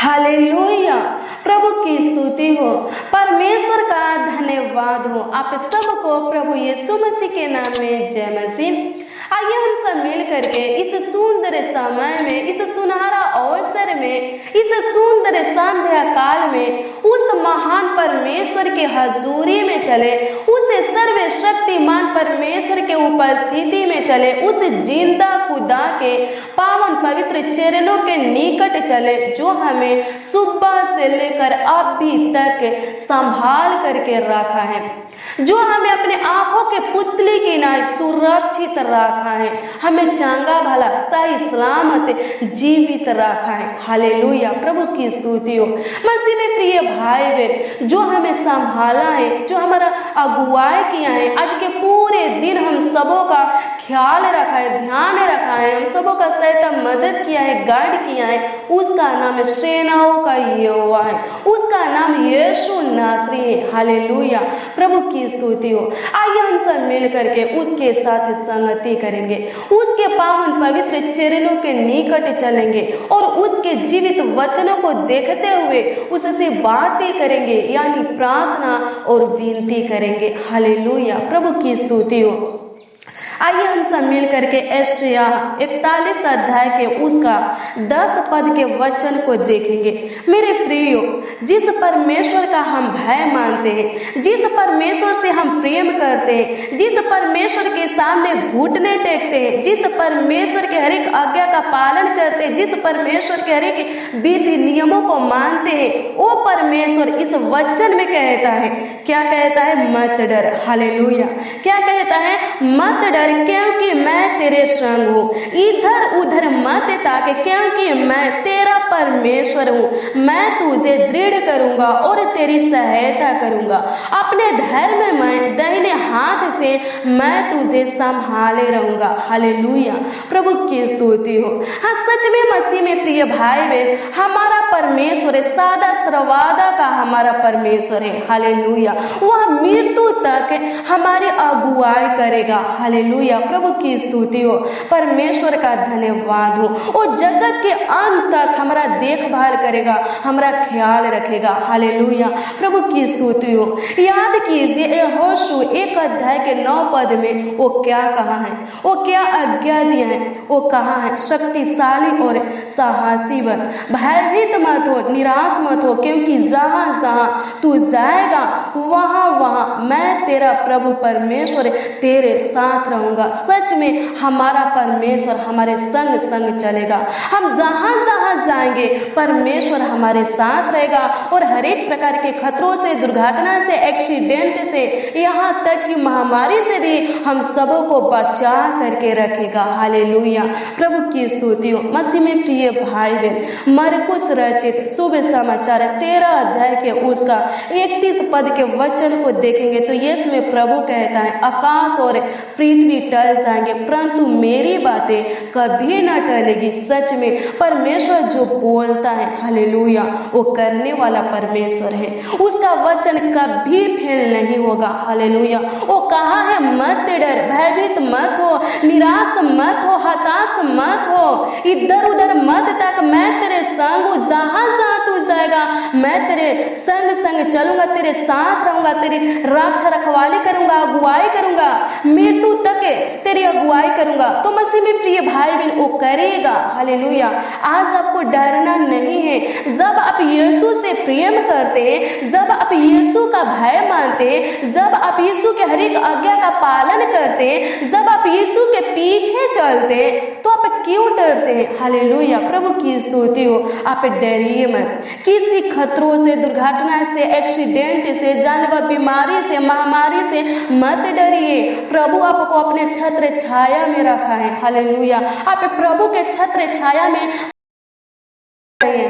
Hallelujah. प्रभु की स्तुति हो, परमेश्वर का धन्यवाद हो। आप सबको प्रभु यीशु मसीह के नाम में जय मसीह। आइए हम सब मिल करके इस सुंदर समय में, इस सुनहरा अवसर में, इस सुंदर संध्या काल में उस महान परमेश्वर की हजूरी में चले, उस सर्वशक्तिमान परमेश्वर के उपस्थिति में चले, उस जिंदा खुदा के पावन पवित्र चरणों के निकट चले, जो हमें सुबह से लेकर अभी तक संभाल करके रखा है, जो हमें अपने आंखों के पुतली की नाई सुरक्षित रखा है, हमें चंगा भला सही सलामत जीवित रखा है। हालेलुया, प्रभु की स्तुति हो। मसीह में प्रिय भाई बहन, जो हमें संभाला है, जो हमारा अगुवाई किया है, आज के पूरे दिन हम सबों का ख्याल रखा है, ध्यान रखा है, हम सबों का सहायता मदद किया है, गाइड किया है, उसका नाम है सेनाओं का यहोवा है, उसका नाम यीशु नासरी है। हालेलुया, प्रभु की स्तुति हो। आइए हम सब मिल करके उसके साथ संगति करेंगे, उसके पावन पवित्र चरणों के निकट चलेंगे और उसके जीवित वचनों को देखते हुए उससे बातें करेंगे, यानी प्रार्थना और विनती करेंगे। हालेलुया, प्रभु की स्तुति हो। आइए हम सब मिल करके यशायाह 41 अध्याय के उसका 10 पद के वचन को देखेंगे। मेरे प्रियो, जिस परमेश्वर का हम भय मानते हैं, जिस परमेश्वर से हम प्रेम करते हैं, जिस परमेश्वर के सामने घुटने टेकते हैं, जिस परमेश्वर के हर एक आज्ञा का पालन करते हैं, जिस परमेश्वर के हर एक विधि नियमों को मानते हैं, वो परमेश्वर इस वचन में कहता है, क्या कहता है? मत डर। हालेलुया, क्या कहता है? मत डर, क्योंकि मैं तेरे संग हूँ। इधर उधर मत ताके, क्योंकि मैं तेरा परमेश्वर हूँ। मैं तुझे दृढ़ करूंगा और तेरी सहायता करूंगा। अपने धर्म में दाहिने हाथ से मैं तुझे संभाले रहूंगा। हालेलुया, प्रभु की स्तुति हो। हाँ, सच में मसीह में प्रिय भाई बहन, हमारा परमेश्वर है, सादा सर्वदा का हमारा परमेश्वर है। हालेलुया, वह मृत्यु तक हमारी अगुवाई करेगा। हालेलुया, प्रभु की स्तुति हो। परमेश्वर का धन्यवाद हो। वो जगत के अंत तक हमारा देखभाल करेगा, हमारा ख्याल रखेगा। हालेलुया, प्रभु की स्तुति हो। याद कीजिए यहोशू 1 अध्याय के 9 पद में वो क्या कहा है, वो क्या आज्ञा दिया है। वो कहा है, शक्तिशाली और साहसी बन, भयभीत मत हो, निराश मत हो, क्योंकि जहां जहां तू जाएगा वहां वहां मैं तेरा प्रभु परमेश्वर तेरे साथ रहूंगा। सच में हमारा परमेश्वर हमारे संग संग चलेगा। हम जहां जहां जाएंगे परमेश्वर हमारे साथ रहेगा और हर एक प्रकार के खतरों से, दुर्घटना से, एक्सीडेंट से, यहाँ तक कि महामारी से भी हम सबों को बचा करके रखेगा। हालेलुया, प्रभु की स्तुति हो। मसीह में प्रिय भाई बहन, मरकुस रचित शुभ समाचार 13 अध्याय के उसका 31 पद के वचन को देखेंगे तो इसमें प्रभु कहता है, आकाश और पृथ्वी टल जाएंगे परंतु मेरी बातें कभी न टलेगी। सच में परमेश्वर जो बोलता है, हालेलुया, वो करने वाला परमेश्वर है। उसका वचन कभी फेल नहीं होगा। हालेलुया, वो कहा है, मत डर, भयभीत मत हो, निराश मत हो, हताश मत हो, इधर उधर मत तक, मैं तेरे संग हूँ। जहां जहां तू जाएगा मैं तेरे संग संग चलूंगा, तेरे साथ रहूंगा, तेरी रक्षा रखवाली करूंगा, अगुवाई करूंगा, मृत्यु तक तेरी अगुवाई करूंगा। तो मसीह में प्रिय भाई बहन, वो करेगा। हालेलुया, आज आपको डरना नहीं है। जब आप यीशु से प्रेम करते हैं, जब आप यीशु का भय मानते हैं, जब आप यीशु के हर एक आज्ञा का पालन करते हैं, जब आप यीशु के पीछे चलते हैं, तो आप क्यों डरते हैं? हालेलुया, प्रभु की स्तुति हो। आप डरिए मत, किसी खतरों से, दुर्घटना से, एक्सीडेंट से, जानलेवा बीमारी से, महामारी से मत डरिए। प्रभु आपको अपने छत्र छाया में रखा है। हालेलुया, आप प्रभु के छत्र छाया में।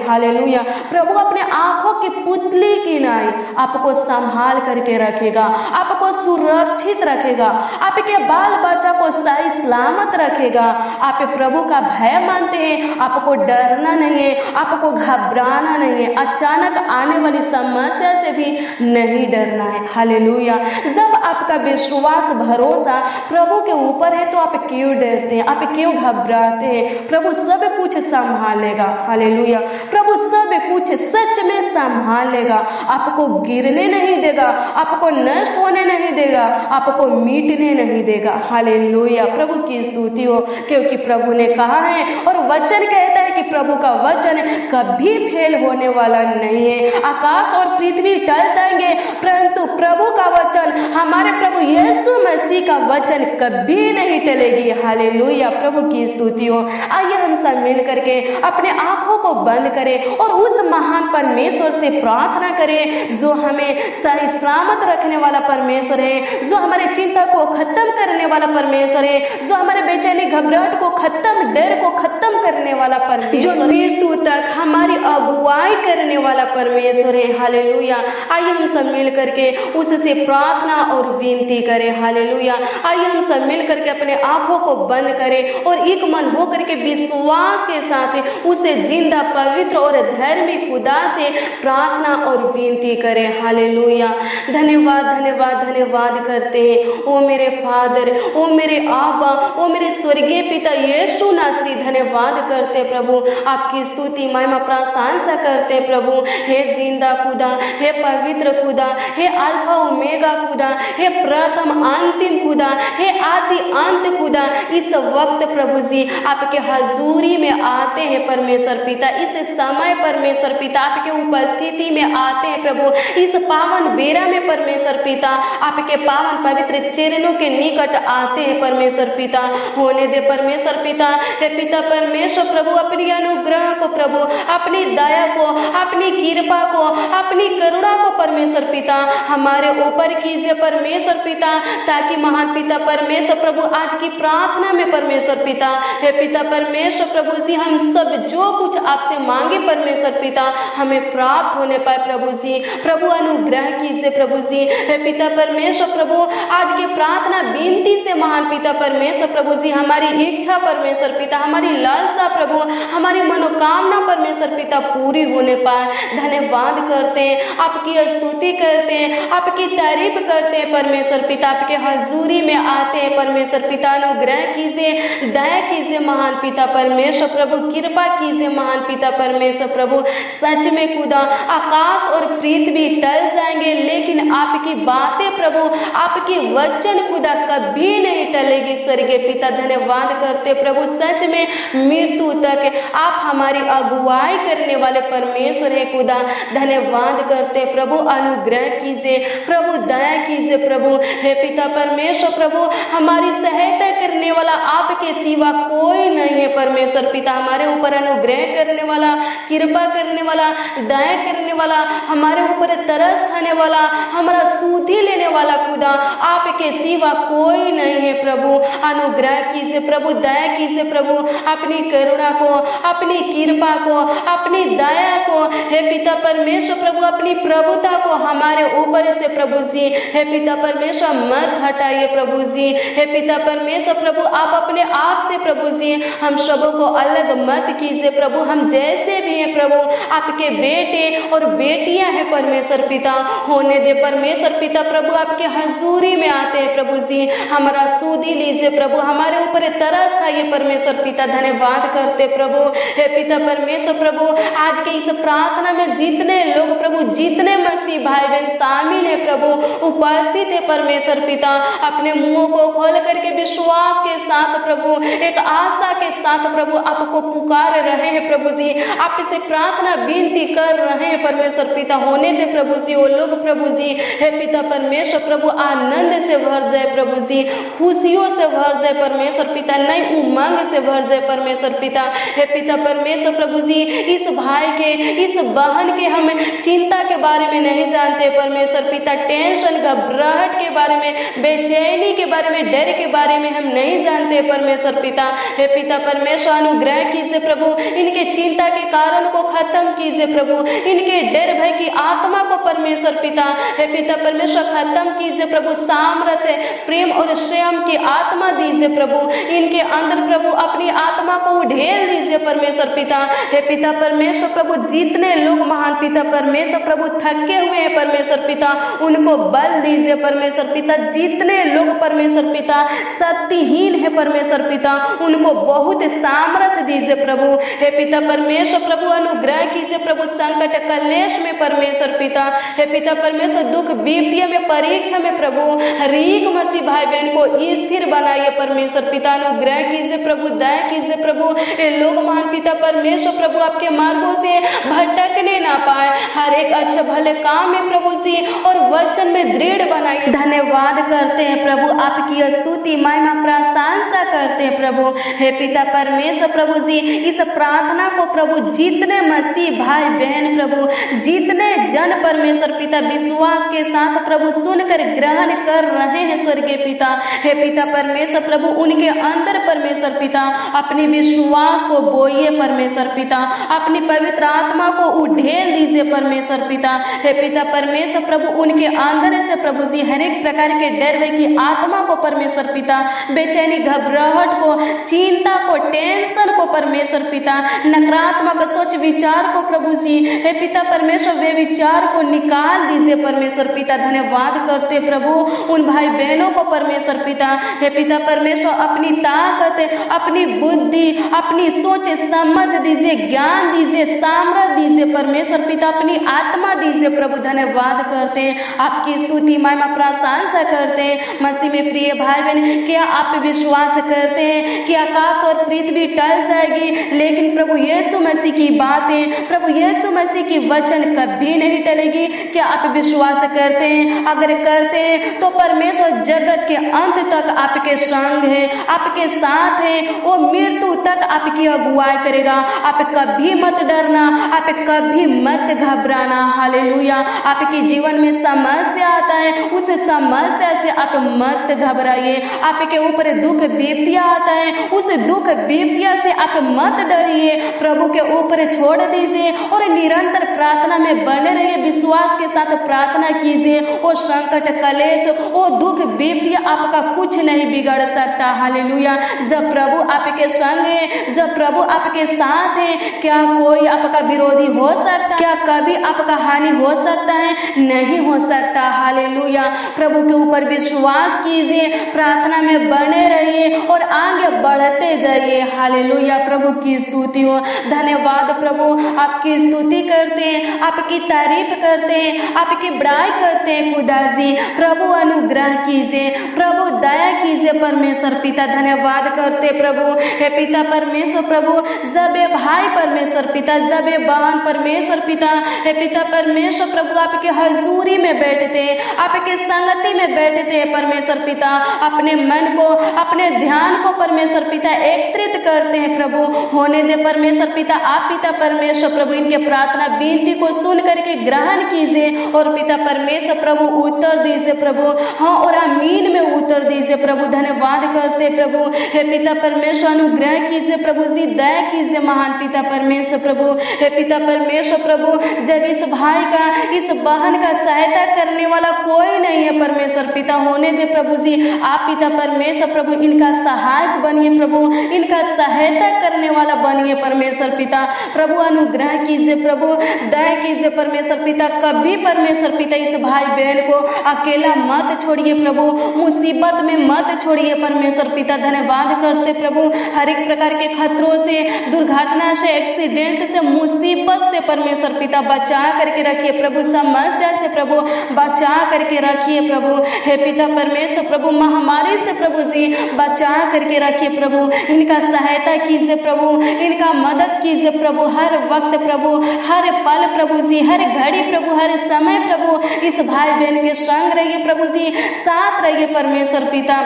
हालेलुया, प्रभु अपने आंखों की पुतली की नाई आपको संभाल करके रखेगा, आपको सुरक्षित रखेगा, आपके बाल बच्चा को सही सलामत रखेगा। आप प्रभु का भय मानते हैं, आपको डरना नहीं है, आपको घबराना नहीं है, अचानक आने वाली समस्या से भी नहीं डरना है। हालेलुया, जब आपका विश्वास भरोसा प्रभु के ऊपर है तो आप क्यों डरते हैं, आप क्यों घबराते हैं? प्रभु सब कुछ संभालेगा। हालेलुया, प्रभु सब कुछ सच में संभाल लेगा, आपको गिरने नहीं देगा, आपको नष्ट होने नहीं देगा, आपको मिटने नहीं देगा। हालेलुया, प्रभु की स्तुति हो, क्योंकि प्रभु ने कहा है और वचन कहता है कि प्रभु का वचन कभी फेल होने वाला नहीं है। आकाश और पृथ्वी टल जाएंगे परंतु प्रभु का वचन, हमारे प्रभु यीशु मसीह का वचन कभी नहीं टलेगी। हालेलुया, प्रभु की स्तुति हो। आइए हम सब मिल करके अपने आंखों को बंद करें और उस महान परमेश्वर से प्रार्थना करें जो हमें सही सलामत रखने वाला परमेश्वर है, जो हमारे चिंता को खत्म करने वाला परमेश्वर है, जो हमारे बेचैनी घबराहट को खत्म, डर को खत्म करने वाला परमेश्वर, जो मृत्यु तक हमारी अगुवाई करने वाला परमेश्वर है। हालेलुया, आइए हम सब मिल करके उससे प्रार्थना और विनती करें। हालेलुया, आइए हम सब मिल करके अपने आंखों को बंद करें और एक मन हो करके विश्वास के साथ उसे जिंदा, पवित्र और धर्मी खुदा से प्रार्थना और विनती करें। हालेलुया, धन्यवाद धन्यवाद धन्यवाद करते हैं ओ मेरे फादर, ओ मेरे आबा, ओ मेरे स्वर्गीय पिता यीशु नासरी, धन्यवाद करते प्रभु, आपकी स्तुति महिमा प्रशंसा करते प्रभु। हे जिंदा खुदा, हे पवित्र खुदा, हे अल्फा ओमेगा खुदा, हे प्रथम अंतिम खुदा, हे आदि अंत खुदा, इस वक्त प्रभु जी आपके हजूरी में आते हैं परमेश्वर पिता, इस समय परमेश्वर पिता आपके उपस्थिति में आते हैं प्रभु, इस पावन बेरा में परमेश्वर पिता आपके पावन पवित्र चरणों के निकट आते हैं परमेश्वर पिता। होने दे परमेश्वर पिता, हे पिता परमेश्वर प्रभु, अपनी अनुग्रह को प्रभु, अपनी दया को, अपनी कृपा को, अपनी करुणा को परमेश्वर पिता हमारे ऊपर कीजिए परमेश्वर पिता, ताकि महान पिता परमेश्वर प्रभु आज की प्रार्थना में परमेश्वर पिता, हे पिता परमेश्वर प्रभु जी, हम सब जो कुछ आपसे मांगे परमेश्वर पिता हमें प्राप्त होने पाए प्रभु जी। प्रभु अनुग्रह कीजिए प्रभु जी, हे पिता परमेश्वर प्रभु, आज की प्रार्थना विनती से महान पिता परमेश्वर प्रभु जी हमारी इच्छा परमेश्वर पिता, हमारी लालसा प्रभु, हमारी मनोकामना परमेश्वर पिता पूरी होने पाए। धन्यवाद करते हैं, आपकी स्तुति करते हैं, आपकी तारीफ करते हैं परमेश्वर पिता, आपके हजूरी में आते हैं परमेश्वर पिता। अनुग्रह कीजिए, दया कीजिए महान पिता परमेश्वर प्रभु, कृपा कीजिए महान पिता परमेश्वर प्रभु। सच में खुदा आकाश और पृथ्वी टल जाएंगे लेकिन आपकी बातें प्रभु, आपकी वचन खुदा कभी नहीं टलेगी स्वर्गीय पिता। धन्यवाद करते प्रभु, सच में मृत्यु तक आप हमारी अगुवाई करने वाले परमेश्वर है खुदा। धन्यवाद करते प्रभु, अनुग्रह कीजिए प्रभु, दया कीजिए प्रभु, हे पिता परमेश्वर प्रभु, हमारी सहायता करने वाला आपके सिवा कोई नहीं है परमेश्वर पिता। हमारे ऊपर अनुग्रह करने वाला, कृपा करने वाला, दया करने वाला, हमारे ऊपर तरस खाने वाला, हमारा सुधि लेने वाला खुदा आपके सिवा कोई नहीं है प्रभु। अनुग्रह कीजिए प्रभु, दया कीजिए प्रभु, अपनी करुणा को, अपनी कृपा को, अपनी दया को, हे पिता परमेश्वर प्रभु, अपनी प्रभुता को हमारे ऊपर से प्रभु जी, हे पिता परमेश्वर मत हटाइए प्रभु जी। हे पिता परमेश्वर प्रभु, आप अपने आप से प्रभु जी हम सबों को अलग मत कीजिए प्रभु, हम जैसे भी हैं प्रभु आपके बेटे और बेटियां हैं परमेश्वर पिता। होने दे परमेश्वर पिता प्रभु, आपके हजूरी में आते हैं प्रभु जी, हमारा सूदी लीजिए प्रभु, हमारे ऊपर तरस खाइए परमेश्वर पिता। धन्यवाद करते प्रभु, हे पिता परमेश्वर प्रभु, आज के इस प्रार्थना में जितने लोग प्रभु, जितने मसीह भाई बहन शामिल है प्रभु, उपस्थित है परमेश्वर पिता, अपने मुंहों को खोल करके विश्वास के साथ प्रभु, एक आशा के साथ प्रभु आपको पुकार रहे हैं प्रभु जी, आपसे प्रार्थना विनती कर रहे हैं परमेश्वर पिता। होने दे प्रभु जी वो लोग प्रभु जी, हे पिता परमेश्वर प्रभु, आनंद से भर जाए प्रभु जी, खुशियों से भर जाए परमेश्वर पिता, नई उमंग से भर जाए परमेश्वर पिता। हे पिता परमेश्वर प्रभु जी, इस भाई के, इस बहन के हम चिंता के बारे में नहीं जानते परमेश्वर पिता, टेंशन घबराहट के बारे में, बेचैनी के बारे में, डर के बारे में हम नहीं जानते परमेश्वर पिता। हे पिता परमेश्वर, अनुग्रह कीजिए प्रभु, इनके चिंता के कारण को खत्म कीजिए प्रभु, इनके डर भय की आत्मा को परमेश्वर पिता, हे पिता परमेश्वर खत्म कीजिए प्रभु। सामर्थ्य, प्रेम और संयम की आत्मा दीजिए प्रभु, इनके अंदर प्रभु अपनी आत्मा को ढेल दीजिए परमेश्वर पिता। हे पिता परमेश्वर प्रभु, जितने जितने लोग महान पिता परमेश्वर प्रभु थके हुए हैं परमेश्वर पिता, उनको बल दीजिए परमेश्वर पिता। जितने लोग परमेश्वर पिता शक्तिहीन है परमेश्वर पिता, उनको बहुत सामर्थ दीजिए प्रभु। हे पिता परमेश्वर प्रभु अनुग्रह कीजिए प्रभु, संकट कलेश में परमेश्वर पिता, हे पिता परमेश्वर दुख विपत्ति में परीक्षा में प्रभु हर एक मसीह भाई बहन को स्थिर बनाइए परमेश्वर पिता। अनुग्रह कीजिए प्रभु, दया कीजिए प्रभु। ये लोग महान पिता परमेश्वर प्रभु आपके मार्गों से भटकने ना पाए, हर एक अच्छे भले काम में प्रभु जी और वचन में दृढ़ बनाइए। धन्यवाद करते हैं प्रभु, आपकी स्तुति महिमा प्रशंसा करते हैं प्रभु। हे पिता परमेश्वर प्रभु जी, इस प्रार्थना को प्रभु जितने मसीह भाई बहन प्रभु, जितने जन परमेश्वर पिता विश्वास के साथ प्रभु सुनकर ग्रहण कर रहे हैं स्वर्गीय पिता, हे पिता परमेश्वर प्रभु उनके अंदर परमेश्वर पिता अपनी विश्वास को बोइए परमेश्वर पिता, अपनी पवित्र आत्मा को उड़ेल दीजिए परमेश्वर पिता। हे पिता परमेश्वर प्रभु उनके अंदर से प्रभु जी हर एक प्रकार के डर है कि आत्मा को परमेश्वर पिता, बेचैनी घबराहट को, चिंता को, टेंशन को परमेश्वर पिता, नकारात्मक सोच विचार को प्रभु जी हे पिता परमेश्वर वे विचार को निकाल दीजिए परमेश्वर पिता। धन्यवाद करते प्रभु उन भाई बहनों को परमेश्वर पिता, हे पिता परमेश्वर अपनी ताकत, अपनी बुद्धि, अपनी सोच समझ दीजिए, ज्ञान दीजिए, सामर्थ्य दीजिए परमेश्वर पिता, अपनी आत्मा दीजिए प्रभु। धन्यवाद करते हैं, आपकी स्तुति महिमा प्रशंसा करते हैं। मसीह में प्रिय भाई बहन, क्या आप विश्वास करते हैं कि आकाश और पृथ्वी टल जाएगी, लेकिन प्रभु यीशु मसीह की बातें, प्रभु यीशु मसीह की वचन कभी नहीं टलेगी? क्या आप विश्वास करते हैं? अगर करते हैं तो परमेश्वर जगत के अंत तक आपके संग है, आपके साथ है, वो मृत्यु तक आपकी अगुवाई करेगा। आप कभी मत डरना, आप कभी मत घबराना। हालेलुया। आपके जीवन में समस्या आता है, उस समस्या से आप मत घबराइए। आपके ऊपर दुख विपत्तियां आता है, उस दुख विपत्तियां से आप मत डरिए, प्रभु के ऊपर छोड़ दीजिए और निरंतर प्रार्थना में बने रहिए। विश्वास के साथ प्रार्थना कीजिए। वो संकट कलेश, वो दुख विपत्तियां आपका कुछ नहीं बिगड़ सकता। हालेलुया। जब प्रभु आपके संग है, जब प्रभु आपके साथ है, क्या कोई आपका विरोधी हो सकता? क्या कभी आपका हानि हो सकता है? नहीं हो सकता। हालेलुया। प्रभु के ऊपर विश्वास कीजिए, प्रार्थना में बने रहिए और आगे बढ़ते जाइए। हालेलुया। प्रभु की स्तुति हो। धन्यवाद प्रभु, आपकी स्तुति करते हैं, आपकी तारीफ करते हैं, आपकी बड़ाई करते हैं खुदा जी। प्रभु अनुग्रह कीजिए, प्रभु दया कीजिए परमेश्वर पिता। धन्यवाद करते प्रभु, हे पिता परमेश्वर प्रभु, जबे भाई परमेश्वर पिता, जबे बहन परमेश्वर पिता, हे पिता परमेश्वर प्रभु आपके हजूरी में बैठते, आपके संगति में बैठते हैं परमेश्वर पिता, अपने मन को, अपने ध्यान को परमेश्वर पिता एकत्रित करते हैं प्रभु। होने दे परमेश्वर पिता, आप पिता परमेश्वर प्रभु इनके प्रार्थना विनती को सुन करके ग्रहण कीजिए और पिता परमेश्वर प्रभु उत्तर दीजिए प्रभु, हाँ और आमीन में उत्तर दीजिए प्रभु। धन्यवाद करते प्रभु, हे पिता परमेश्वर अनुग्रह कीजिए प्रभु जी, दया कीजिए महान पिता परमेश्वर प्रभु। हे पिता परमेश्वर प्रभु, जब इस भाई का, इस बहन का सहायता करने वाला कोई नहीं है परमेश्वर पिता, होने दे प्रभु जी, आप पिता परमेश्वर प्रभु इनका सहायक बनिए प्रभु, इनका सहायता करने वाला बनिए परमेश्वर पिता। प्रभु अनुग्रह कीजिए प्रभु, दया कीजिए परमेश्वर पिता। कभी परमेश्वर पिता इस भाई बहन को अकेला मत छोड़िए प्रभु, मुसीबत में मत छोड़िए परमेश्वर पिता। धन्यवाद करते प्रभु, हर एक प्रकार के खतरों से, दुर्घटना से, एक्सीडेंट से, मुसीबत से परमेश्वर पिता बचा करके रखिए प्रभु, समस्या से प्रभु बचा करके रखिए प्रभु। हे पिता परमेश्वर प्रभु, महामारी से प्रभु जी बचा करके रखिए प्रभु, इनका सहायता कीजिए प्रभु, इनका मदद कीजिए प्रभु, हर वक्त प्रभु, हर पल प्रभु जी, हर घड़ी प्रभु, हर समय प्रभु इस भाई बहन के संग रहिए प्रभु जी, साथ रहिए परमेश्वर पिता।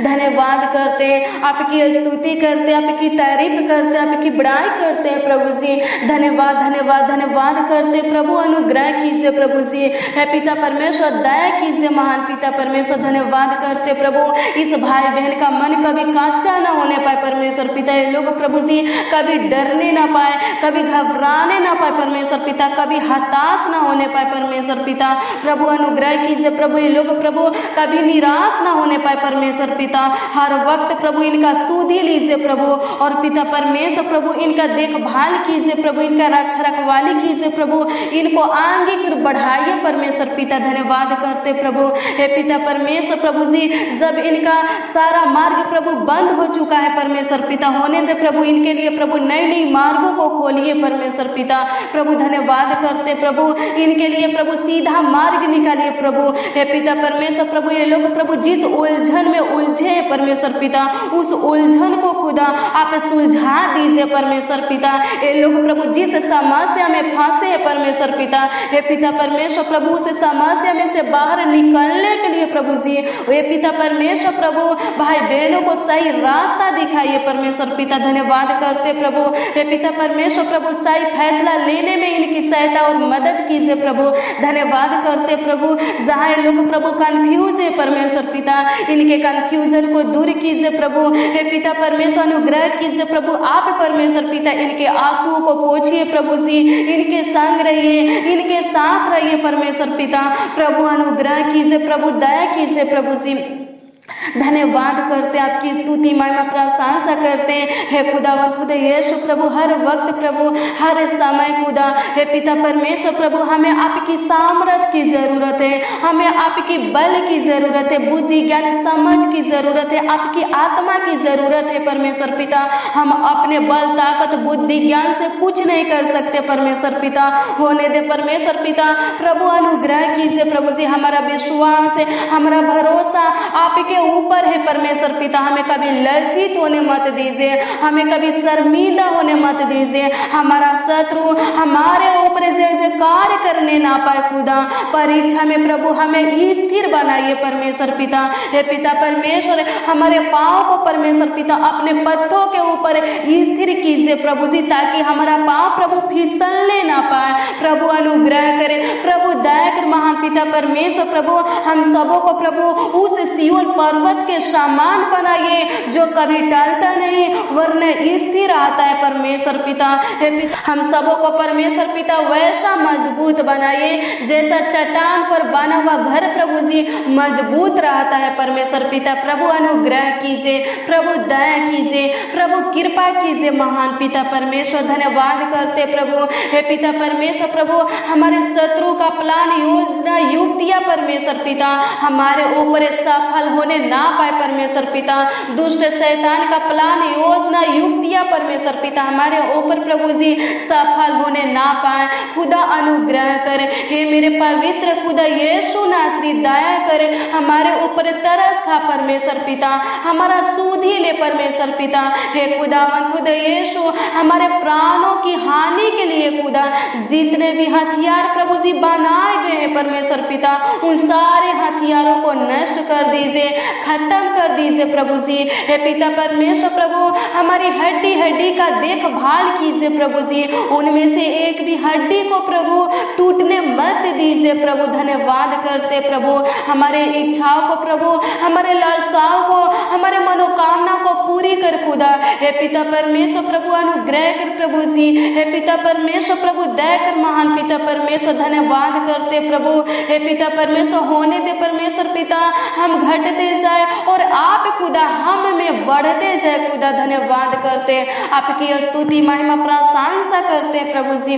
धन्यवाद करते, आपकी स्तुति करते, आपकी तारीफ करते, आपकी बड़ाई करते हैं प्रभु जी। धन्यवाद धन्यवाद धन्यवाद करते प्रभु, अनुग्रह कीजिए प्रभु जी। है पिता परमेश्वर दया कीजिए महान पिता परमेश्वर। धन्यवाद करते प्रभु, इस भाई बहन का मन कभी कच्चा ना होने पाए परमेश्वर पिता। ये लोग प्रभु जी कभी डरने ना पाए, कभी घबराने ना पाए परमेश्वर पिता, कभी हताश ना होने पाए परमेश्वर पिता। प्रभु अनुग्रह कीजिए प्रभु, ये लोग प्रभु कभी निराश ना होने पाए परमेश्वर परमेश्वर पिता, हर वक्त प्रभु इनका सुधि लीजिए प्रभु, और पिता परमेश्वर प्रभु इनका देखभाल कीजिए प्रभु, इनका रक्षा रखवाली कीजिए प्रभु, इनको आगे बढ़ाइए परमेश्वर पिता। धन्यवाद करते प्रभु हे पिता परमेश्वर प्रभु जी, जब इनका सारा मार्ग प्रभु बंद हो चुका है परमेश्वर पिता, होने दे प्रभु इनके लिए प्रभु नई नई मार्गों को खोलिए परमेश्वर पिता। प्रभु धन्यवाद करते प्रभु इनके लिए प्रभु सीधा मार्ग निकालिए प्रभु हे पिता परमेश्वर प्रभु। ये लोग प्रभु जिस उलझन में उलझे हैं परमेश्वर पिता, उस उलझन को खुदा आप सुलझा दीजिए परमेश्वर पिता। ये लोग प्रभु जिस समस्या में फंसे हैं परमेश्वर पिता, हे पिता परमेश्वर प्रभु उस समस्या में से बाहर निकलने के लिए प्रभु जी हे पिता परमेश्वर प्रभु भाई बहनों को सही रास्ता दिखाइए परमेश्वर पिता। धन्यवाद करते प्रभु हे पिता परमेश्वर प्रभु, सही फैसला लेने में इनकी सहायता और मदद कीजिए प्रभु। धन्यवाद करते प्रभु, जहाँ ये लोग प्रभु कंफ्यूज है परमेश्वर पिता, इनके कंफ्यूजन को दूर कीजिए प्रभु हे पिता परमेश्वर। अनुग्रह कीजिए प्रभु आप परमेश्वर पिता, इनके आंसुओं को पोंछिए प्रभु जी, इनके संग रहिए, इनके साथ रहिए परमेश्वर पिता। प्रभु अनुग्रह कीजिए प्रभु, दया कीजिए प्रभु जी। धन्यवाद करते, आपकी स्तुति महिमा प्रशंसा करते हे खुदावन खुदा यीशु प्रभु। हर वक्त प्रभु, हर समय खुदा हे पिता परमेश्वर प्रभु, हमें आपकी सामर्थ की जरूरत है, हमें आपकी बल की जरूरत है, बुद्धि ज्ञान समझ की जरूरत है, आपकी आत्मा की जरूरत है परमेश्वर पिता। हम अपने बल ताकत बुद्धि ज्ञान से कुछ नहीं कर सकते परमेश्वर पिता, होने दे परमेश्वर पिता। प्रभु अनुग्रह कीजिए प्रभु जी, हमारा विश्वास है, हमारा भरोसा आपके ऊपर है परमेश्वर पिता। हमें कभी लज्जित होने मत दीजिए, हमें कभी शर्मिंदा होने मत दीजिए। हमारा शत्रु हमारे ऊपर जैसे कार्य करने ना पाए खुदा, परीक्षा में प्रभु हमें स्थिर बनाइए परमेश्वर पिता। हे पिता परमेश्वर, हमारे पाँव को परमेश्वर पिता अपने पत्थों के ऊपर स्थिर कीजिए प्रभु जी, ताकि हमारा पाँव प्रभु फिसलने ना पाए। प्रभु अनुग्रह करे प्रभु, दया कर महान पिता परमेश्वर प्रभु, हम सबों को प्रभु उस सिय्योन पर्वत के समान बनाइए जो कभी टलता नहीं वरन स्थिर आता है परमेश्वर पिता। हम सबों को परमेश्वर पिता वैसा मजबूत बनाइए जैसा चट्टान पर बना हुआ घर प्रभु जी मजबूत रहता है परमेश्वर पिता। प्रभु अनुग्रह कीजिए प्रभु, दया कीजिए प्रभु, कृपा कीजिए महान पिता परमेश्वर। धन्यवाद करते प्रभु हे पिता परमेश्वर प्रभु, हमारे शत्रु का प्लान योजना युक्तियां परमेश्वर पिता हमारे ऊपर सफल होने ना पाए परमेश्वर पिता। दुष्ट शैतान का प्लान योजना युक्तियां परमेश्वर पिता हमारे ऊपर प्रभु जी सफल होने ना पाए। खुदा अनुग्रह करे हे मेरे पवित्र खुदा यीशु नासरी, दया करे हमारे ऊपर तरस खा परमेश्वर पिता, हमारा सुधि ले परमेश्वर पिता। हे खुदावन खुदा यीशु, हमारे प्राणों की हानि के लिए खुदा जितने भी हथियार प्रभु जी बनाए गए हैं परमेश्वर पिता, उन सारे हथियारों को नष्ट कर दीजिए, खत्म कर दीजिए प्रभु जी। हे पिता परमेश्वर प्रभु, हमारी हड्डी हड्डी का देखभाल कीजिए प्रभु जी, उनमें से एक भी हड्डी को प्रभु टूटने मत दीजिए प्रभु। धन्यवाद करते प्रभु, हमारे इच्छाओं को प्रभु, हमारे लालसाओं को, हमारे मनोकामना को पूरी कर खुदा। हे पिता परमेश्वर प्रभु अनुग्रह कर प्रभु जी। हे पिता परमेश्वर प्रभु दया कर महान पिता परमेश्वर। धन्यवाद करते प्रभु हे पिता परमेश्वर, होने दे परमेश्वर पिता हम घटते जाए और आप खुदा हम में बढ़ते जाए खुदा। धन्यवाद करते, आपकी स्तुति महिमा प्रशंसा करते प्रभु जी,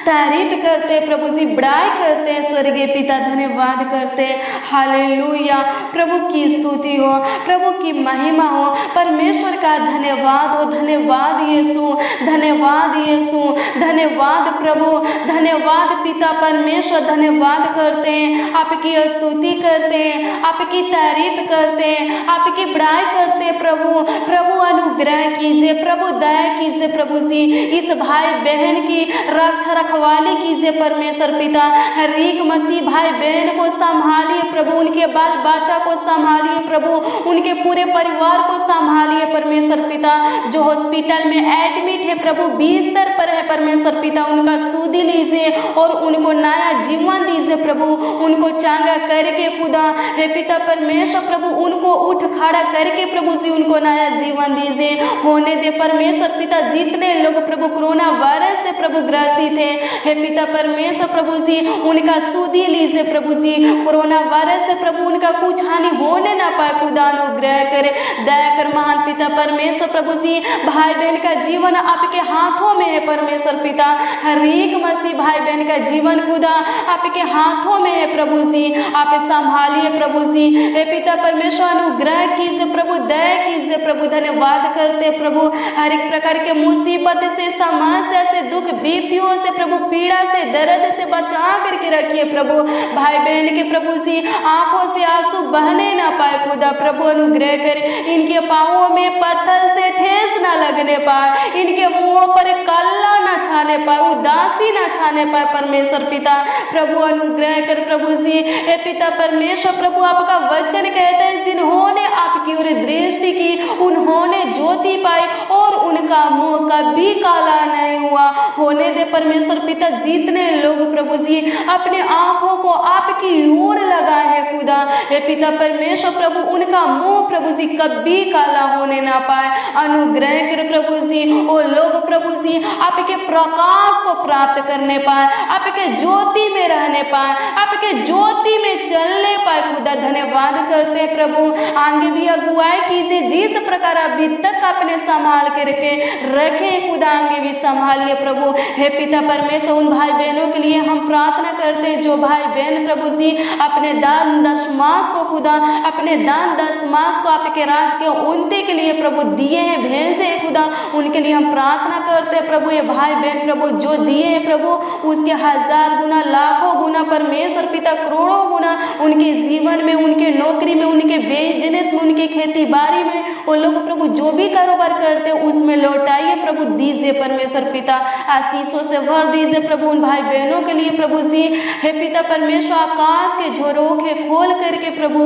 तारीफ करते प्रभु जी, बड़ाई करते हैं स्वर्गीय पिता। धन्यवाद करते, हालेलुया। प्रभु की स्तुति हो, प्रभु की महिमा हो, परमेश्वर का धन्यवाद हो। धन्यवाद यीशु, धन्यवाद यीशु, धन्यवाद प्रभु, धन्यवाद पिता परमेश्वर। धन्यवाद करते हैं, आपकी स्तुति करते हैं, आपकी तारीफ करते हैं, आपकी बड़ाई करते हैं प्रभु। प्रभु अनुग्रह कीजिए प्रभु, दया कीजिए प्रभु जी, इस भाई बहन की रक्षा रखवाली कीजिए परमेश्वर पिता। हर एक मसीह भाई बहन को संभालिए प्रभु, उनके बाल बच्चा को संभालिए प्रभु, उनके पूरे परिवार को संभालिए परमेश्वर पिता। जो हॉस्पिटल में एडमिट है प्रभु, बिस्तर पर है परमेश्वर पिता, उनका सुधि लीजिए और उनको नया जीवन दीजिए प्रभु, उनको चांगा करके खुदा हे पिता परमेश्वर प्रभु, उनको उठ खड़ा करके प्रभु जी उनको नया जीवन दीजिए। होने दे परमेश्वर पिता, जितने लोग प्रभु कोरोना वायरस से प्रभु ग्रसित है हे पिता परमेश्वर प्रभु जी उनका सुधि लीजिए प्रभु जी, कोरोना वायरस से प्रभु उनका कुछ हानि होने ना पाए, खुदा अनुग्रह करे, दया कर महान पिता परमेश्वर प्रभु जी। भाई बहन का जीवन आपके हाथों में है परमेश्वर पिता, हर एक मसीह भाई बहन का जीवन खुदा आपके हाथों में है प्रभु जी, आप संभालिए प्रभु जी। हे पिता परमेश्वर अनुग्रह कीजिए प्रभु, दया कीजिए प्रभु, धन्यवाद करते प्रभु, हर एक प्रकार के मुसीबत से, समस्या से, दुख विपत्तियों से प्रभु, पीड़ा से, दर्द से बचा करके रखिए प्रभु। भाई बहन के प्रभु जी आंखों से आंसू बहने ना पाए खुदा, प्रभु अनुग्रह करे, इनके पाँवों में पत्थर से ठेस ना लगने पाए, इनके मुंहों पर कल्ला ना छाने पाए, उदासी ना छाने पाए परमेश्वर पिता, प्रभु अनुग्रह कर प्रभु जी। हे पिता परमेश्वर प्रभु आपका वचन कहता है जिन्होंने आपकी ओर दृष्टि की उन्होंने ज्योति पाई और उनका मुंह कभी काला नहीं हुआ। होने दे परमेश्वर पिता, जितने लोग प्रभु जी अपने आंखों को आपकी ओर लगाए हैं खुदा, हे पिता परमेश्वर प्रभु उनका मुंह प्रभु जी कभी काला होने ना पाए, अनुग्रह कर प्रभु जी। वो लोग प्रभु जी आपके प्रकाश को प्राप्त करने पाए, आपके ज्योति में रहने पाए, आपके ज्योति में चलने पाए खुदा, धन्यवाद करते प्रभु। आगे भी अगुवाई कीजिए, जिस प्रकार अभी तक आपने संभाल करके रखे खुदा आगे भी संभालिए प्रभु। हे पिता परमेश्वर उन भाई बहनों के लिए हम प्रार्थना करते हैं जो भाई बहन प्रभु जी अपने दान दशमास को खुदा, अपने दान दशमास को आपके राज के उन्नति के लिए प्रभु दिए हैं, भेजे हैं खुदा, उनके लिए हम प्रार्थना करते हैं प्रभु। ये भाई बहन प्रभु जो दिए हैं प्रभु उसके 1000 गुना, लाखों गुना परमेश्वर पिता, करोड़ों गुना उनके जीवन में, उनके नौकरी में, उनके बिजनेस में, उनके खेती बाड़ी में, वो लोग प्रभु जो भी कारोबार करते हैं उसमें लौटाइए प्रभु, दीजिए परमेश्वर पिता, आशीषों से भर दीजिए प्रभु उन भाई बहनों के लिए प्रभु जी। हे पिता परमेश्वर आकाश के झरोखे खोल करके प्रभु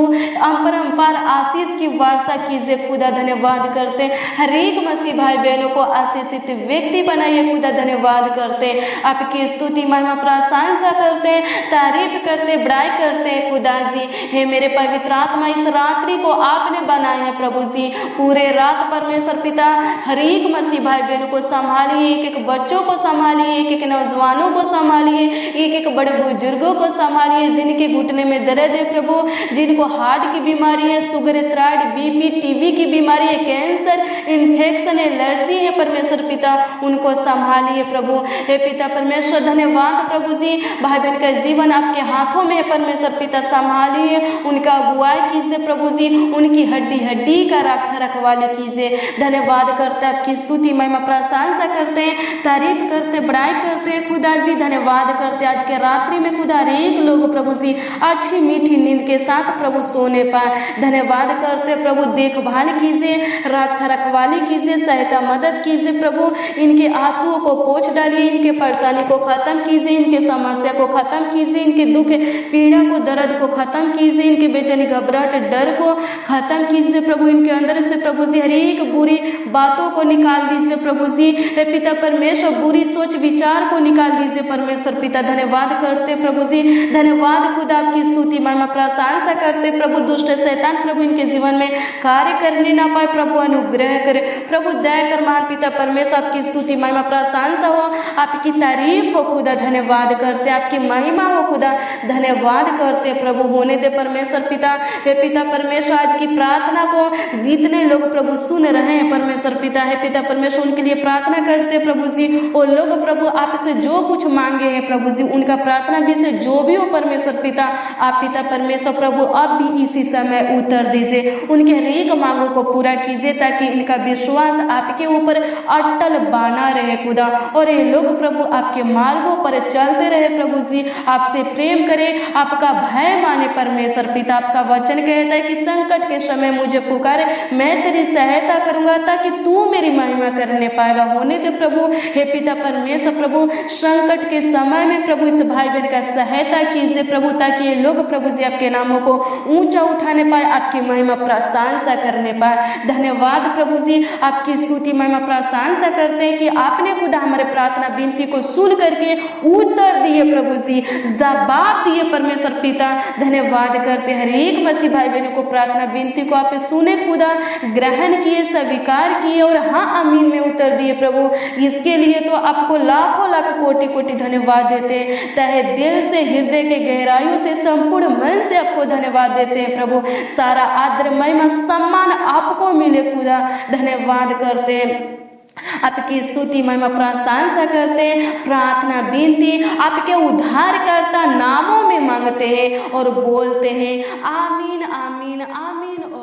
अपरंपार आशीष की वर्षा कीजिए खुदा, धन्यवाद करते। हर एक मसीह भाई बहनों को आशीषित व्यक्ति बनाइए खुदा, धन्यवाद करते, आपकी स्तुति महिमा प्रशंसा करते, तारीफ करते, बड़ाई करते खुदा जी। हे मेरे पवित्र आत्मा, इस रात्रि को आपने बनाया है प्रभु जी, पूरे रात परमेश्वर पिता हर एक मसीह भाई बहनों को संभालिए, एक एक बच्चों को संभालिए, एक एक नौजवानों को संभालिए, एक एक बड़े बुजुर्गों को संभालिए, जिनके घुटने में दर्द है प्रभु, जिनको हार्ट की बीमारी है, शुगर, थायराइड, बीपी, टीबी की बीमारी है, कैंसर, इन्फेक्शन, एलर्जी है परमेश्वर पिता, उनको संभालिए प्रभु। हे पिता परमेश्वर धन्यवाद प्रभु जी, भाई बहन का जीवन आपके हाथों में है परमेश्वर पिता, संभालिए, उनका अगुवाई कीजिए प्रभु जी, उनकी हड्डी हड्डी का रक्षा रखवाली कीजिए, धन्यवाद करते, आपकी स्तुति महिमा प्रशंसा करते, तारीफ करते, बड़ाई करते खुदा जी, धन्यवाद करते। आज के रात्रि में खुदा एक लोग प्रभु जी अच्छी मीठी नींद के साथ प्रभु सोने पाए, धन्यवाद करते प्रभु, देखभाल कीजिए, रक्षा रखवाली कीजिए, सहायता मदद कीजिए प्रभु, इनके आंसुओं को पोंछ डालिए, इनके परेशानी को खत्म कीजिए, इनके समस्या को खत्म कीजिए, इनके दुख पीड़ा को, दर्द को खत्म कीजिए, इनके बेचैनी घबराहट डर को खत्म कीजिए प्रभु, इनके अंदर से प्रभु जी हर एक बुरी बातों को निकाल दीजिए प्रभु जी। हे पिता परमेश्वर बुरी सोच विचार को निकाल दीजिए परमेश्वर पिता, धन्यवाद करते प्रभु जी, धन्यवाद खुदा, आपकी स्तुति महिमा प्रशंसा करते प्रभु। दुष्ट शैतान प्रभु इनके जीवन में कार्य करने ना पाए प्रभु, अनुग्रह करे प्रभु, दया कर महान पिता परमेश्वर, आपकी स्तुति महिमा प्रशंसा हो, आपकी तारीफ हो खुदा, धन्यवाद करते, आपकी महिमा हो खुदा, धन्यवाद करते प्रभु। होने दे परमेश्वर पिता, हे पिता परमेश्वर आज की प्रार्थना को जितने लोग प्रभु सुन रहे हैं परमेश्वर पिता, हे पिता परमेश्वर उनके लिए प्रार्थना करते प्रभु जी, वो लोग प्रभु आपसे जो कुछ मांगे हैं प्रभु जी, उनका प्रार्थना भी से जो भी हो परमेश्वर पिता, आप पिता परमेश्वर प्रभु अब भी इसी समय उत्तर दीजिए, उनके हर एक मांगों को पूरा कीजिए, ताकि इनका विश्वास आपके ऊपर अटल बना रहे खुदा, और ये लोग प्रभु आपके मार्गों पर चलते रहे प्रभु जी, आपसे प्रेम करे, आपका भय माने परमेश्वर पिता। आपका वचन कहता है कि संकट के समय मुझे पुकारे, मैं तेरी सहायता करूंगा, ताकि तू मेरी महिमा करने पाएगा। होने दे प्रभु, हे पिता परमेश्वर प्रभु, संकट के समय में प्रभु इस भाई बहन का सहायता कीजिए प्रभु, ताकि ये लोग प्रभु जी आपके नामों को ऊंचा उठाने पाए, आपकी महिमा प्रशंसा करने पाए। धन्यवाद प्रभु जी, आपकी स्तुति महिमा प्रशंसा करते हैं कि आपने खुदा हमारे प्रार्थना विनती को सुन करके उत्तर दिए प्रभु जी, जवाब दिए परमेश्वर पिता, धन्यवाद करते हर एक मसीह भाई बहनों को प्रार्थना विनती को आप सुने खुदा, ग्रहण किए, स्वीकार किए और हाँ आमीन में उत्तर दिए प्रभु। इसके लिए तो आपको लाखों लाखों लाख कोटि कोटि धन्यवाद देते हैं। तहे दिल से, हृदय के गहराइयों से, संपूर्ण मन से आपको धन्यवाद देते हैं प्रभु। सारा आदर, महिमा, सम्मान आपको मिले खुदा। धन्यवाद करते हैं, आपकी स्तुति, महिमा, प्रशंसा करते हैं। प्रार्थना विनती आपके उद्धारकर्ता नामों में मांगते हैं और बोलते हैं आमीन, आमीन, आमीन।